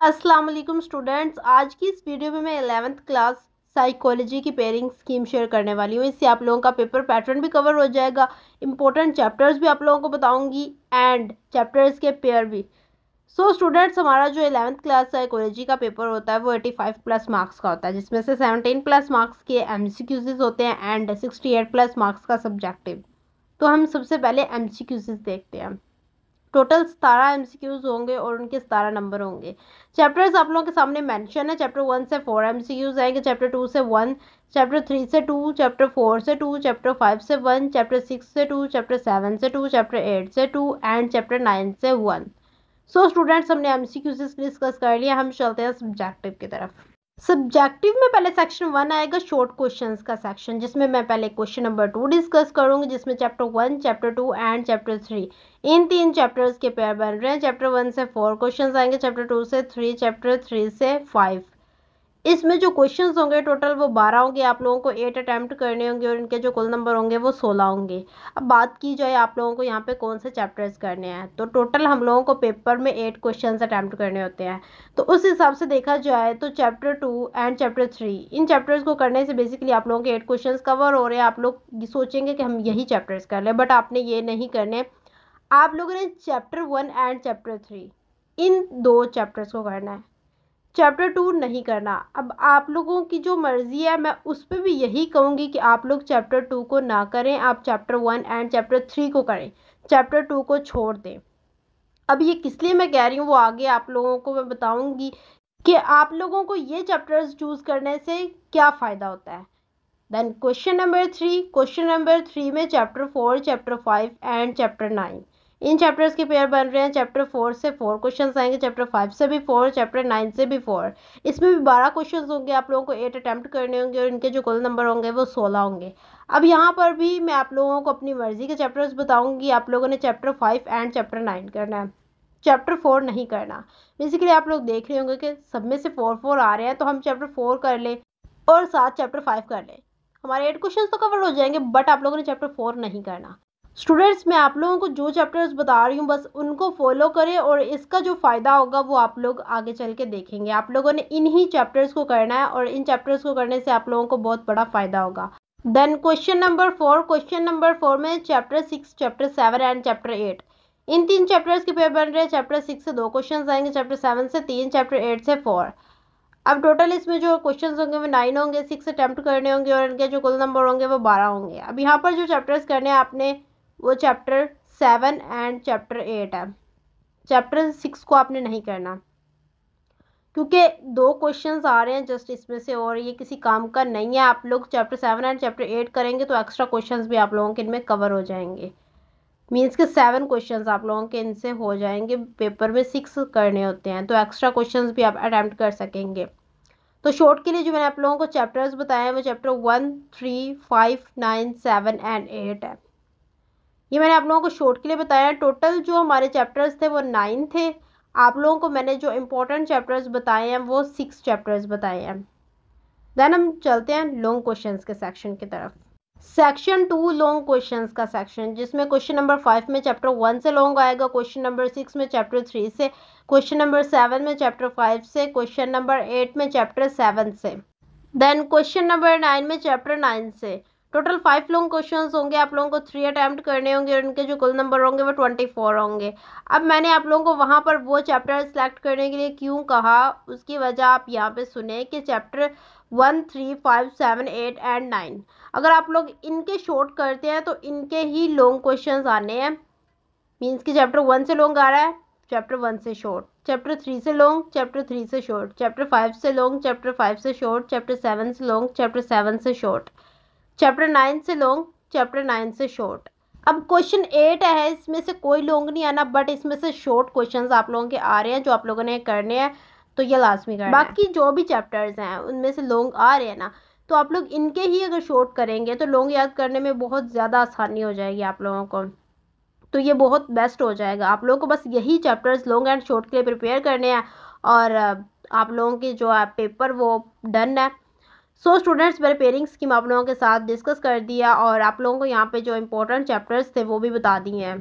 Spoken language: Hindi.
अस्सलाम वालेकुम स्टूडेंट्स। आज की इस वीडियो में मैं 11th क्लास साइकोलॉजी की पेयरिंग स्कीम शेयर करने वाली हूँ। इससे आप लोगों का पेपर पैटर्न भी कवर हो जाएगा, इंपॉर्टेंट चैप्टर्स भी आप लोगों को बताऊंगी एंड चैप्टर्स के पेयर भी। सो स्टूडेंट्स, हमारा जो 11th क्लास साइकोलॉजी का पेपर होता है वो 85 प्लस मार्क्स का होता है, जिसमें से 17 प्लस मार्क्स के MCQs होते हैं एंड 68 प्लस मार्क्स का सब्जेक्टिव। तो हम सबसे पहले MCQs देखते हैं। टोटल 17 MCQs होंगे और उनके 17 नंबर होंगे। चैप्टर्स आप लोगों के सामने मेंशन है। चैप्टर 1 से 4 MCQs आएंगे, चैप्टर 2 से 1, चैप्टर 3 से 2, चैप्टर 4 से 2, चैप्टर 5 से 1, चैप्टर 6 से 2, चैप्टर 7 से 2, चैप्टर 8 से 2 एंड चैप्टर 9 से 1। सो स्टूडेंट्स, हमने MCQs डिस्कस कर लिया। हम चलते हैं सब्जेक्टिव की तरफ। सब्जेक्टिव में पहले सेक्शन 1 आएगा, शॉर्ट क्वेश्चंस का सेक्शन, जिसमें मैं पहले क्वेश्चन नंबर 2 डिस्कस करूंगी, जिसमें chapter 1, chapter 2 and chapter 3 in 3 chapters के पेयर बन रहे हैं। चैप्टर 1 से 4 क्वेश्चंस आएंगे, चैप्टर 2 से 3, चैप्टर 3 से 5। इसमें जो क्वेश्चंस होंगे टोटल वो 12 होंगे। आप लोगों को 8 अटैम्प्ट करने होंगे और इनके जो कुल नंबर होंगे वो 16 होंगे। अब बात की जाए आप लोगों को यहाँ पे कौन से चैप्टर्स करने हैं, तो टोटल हम लोगों को पेपर में 8 क्वेश्चंस अटैम्प्ट करने होते हैं। तो उस हिसाब से देखा जाए तो chapter 2 and chapter 3 in chapters को करने से बेसिकली आप लोगों के 8 क्वेश्चन कवर हो रहे हैं। आप लोग सोचेंगे कि हम यही चैप्टर्स कर लें, बट आपने ये नहीं करने। आप लोगों ने chapter 1 and chapter 3 in 2 chapters को करना है, चैप्टर 2 नहीं करना। अब आप लोगों की जो मर्ज़ी है, मैं उस पर भी यही कहूँगी कि आप लोग चैप्टर 2 को ना करें, आप चैप्टर 1 एंड चैप्टर 3 को करें, चैप्टर 2 को छोड़ दें। अब ये किस लिए मैं कह रही हूँ वो आगे आप लोगों को मैं बताऊँगी कि आप लोगों को ये चैप्टर्स चूज़ करने से क्या फ़ायदा होता है। देन क्वेश्चन नंबर 3 में chapter 4, chapter 5 and chapter 9 in chapters के पेयर बन रहे हैं। चैप्टर 4 से 4 क्वेश्चंस आएंगे, चैप्टर 5 से भी 4, चैप्टर 9 से भी 4। इसमें भी 12 क्वेश्चंस होंगे। आप लोगों को 8 अटैम्प्ट करने होंगे और इनके जो कुल नंबर होंगे वो 16 होंगे। अब यहाँ पर भी मैं आप लोगों को अपनी मर्जी के चैप्टर्स बताऊंगी। आप लोगों ने चैप्टर 5 एंड चैप्टर 9 करना है, चैप्टर 4 नहीं करना। बेसिकली आप लोग देख रहे होंगे कि सब में से 4 आ रहे हैं, तो हम चैप्टर 4 कर लें और साथ चैप्टर 5 कर लें, हमारे 8 क्वेश्चंस तो कवर हो जाएंगे। बट आप लोगों ने चैप्टर 4 नहीं करना। स्टूडेंट्स, मैं आप लोगों को जो चैप्टर्स बता रही हूँ बस उनको फॉलो करें और इसका जो फ़ायदा होगा वो आप लोग आगे चल के देखेंगे। आप लोगों ने इन्हीं चैप्टर्स को करना है और इन चैप्टर्स को करने से आप लोगों को बहुत बड़ा फ़ायदा होगा। देन क्वेश्चन नंबर 4 में chapter 6, chapter 7 and chapter 8 in 3 chapters के पेपर बन रहे हैं। चैप्टर 6 से 2 क्वेश्चन आएंगे, चैप्टर 7 से 3, चैप्टर 8 से 4। अब टोटल इसमें जो क्वेश्चंस होंगे वो 9 होंगे, 6 अटैम्प्ट करने होंगे और इनके जो कुल नंबर होंगे वो 12 होंगे। अब यहाँ पर जो चैप्टर्स करने हैं आपने वो चैप्टर 7 एंड चैप्टर 8 है। चैप्टर 6 को आपने नहीं करना क्योंकि 2 क्वेश्चंस आ रहे हैं जस्ट इसमें से और ये किसी काम का नहीं है। आप लोग चैप्टर 7 एंड चैप्टर 8 करेंगे तो एक्स्ट्रा क्वेश्चंस भी आप लोगों के इनमें कवर हो जाएंगे। मीन्स के 7 क्वेश्चंस आप लोगों के इनसे हो जाएंगे। पेपर में 6 करने होते हैं तो एक्स्ट्रा क्वेश्चंस भी आप अटैम्प्ट कर सकेंगे। तो शॉर्ट के लिए जो मैंने आप लोगों को चैप्टर्स बताए हैं वो चैप्टर 1, 3, 5, 9, 7 एंड 8 है। ये मैंने आप लोगों को शॉर्ट के लिए बताया। टोटल जो हमारे चैप्टर्स थे वो 9 थे। आप लोगों को मैंने जो इंपॉर्टेंट चैप्टर्स बताए हैं वो 6 चैप्टर्स बताए हैं। देन हम चलते हैं लॉन्ग क्वेश्चंस के सेक्शन की तरफ। सेक्शन 2 लॉन्ग क्वेश्चंस का सेक्शन, जिसमें क्वेश्चन नंबर 5 में चैप्टर 1 से लॉन्ग आएगा, क्वेश्चन नंबर 6 में चैप्टर 3 से, क्वेश्चन नंबर 7 में चैप्टर 5 से, क्वेश्चन नंबर 8 में चैप्टर 7 से, देन क्वेश्चन नंबर 9 में चैप्टर 9 से। टोटल 5 लॉन्ग क्वेश्चंस होंगे। आप लोगों को 3 अटैम्प्ट करने होंगे और उनके जो कुल नंबर होंगे वो 24 होंगे। अब मैंने आप लोगों को वहाँ पर वो चैप्टर सेलेक्ट करने के लिए क्यों कहा, उसकी वजह आप यहाँ पे सुने कि चैप्टर 1, 3, 5, 7, 8 एंड 9 अगर आप लोग इनके शॉर्ट करते हैं तो इनके ही लॉन्ग क्वेश्चंस आने हैं। मीन्स कि चैप्टर 1 से लॉन्ग आ रहा है, चैप्टर 1 से शॉर्ट, चैप्टर 3 से लॉन्ग, चैप्टर 3 से शॉर्ट, चैप्टर 5 से लॉन्ग, चैप्टर 5 से शॉर्ट, चैप्टर 7 से लॉन्ग, चैप्टर 7 से शॉर्ट, चैप्टर 9 से लॉन्ग, चैप्टर 9 से शॉर्ट। अब क्वेश्चन 8 है, इसमें से कोई लॉन्ग नहीं आना, बट इसमें से शॉर्ट क्वेश्चंस आप लोगों के आ रहे हैं जो आप लोगों ने करने हैं, तो ये लाजमी करना है। बाकी जो भी चैप्टर्स हैं उनमें से लॉन्ग आ रहे हैं ना, तो आप लोग इनके ही अगर शॉर्ट करेंगे तो लॉन्ग याद करने में बहुत ज़्यादा आसानी हो जाएगी आप लोगों को। तो ये बहुत बेस्ट हो जाएगा। आप लोगों को बस यही चैप्टर्स लॉन्ग एंड शॉर्ट के लिए प्रिपेयर करने हैं और आप लोगों के जो है पेपर वो डन है। सो स्टूडेंट्स, मैंने पेयरिंग स्कीम आप लोगों के साथ डिस्कस कर दिया और आप लोगों को यहाँ पे जो इंपॉर्टेंट चैप्टर्स थे वो भी बता दिए हैं।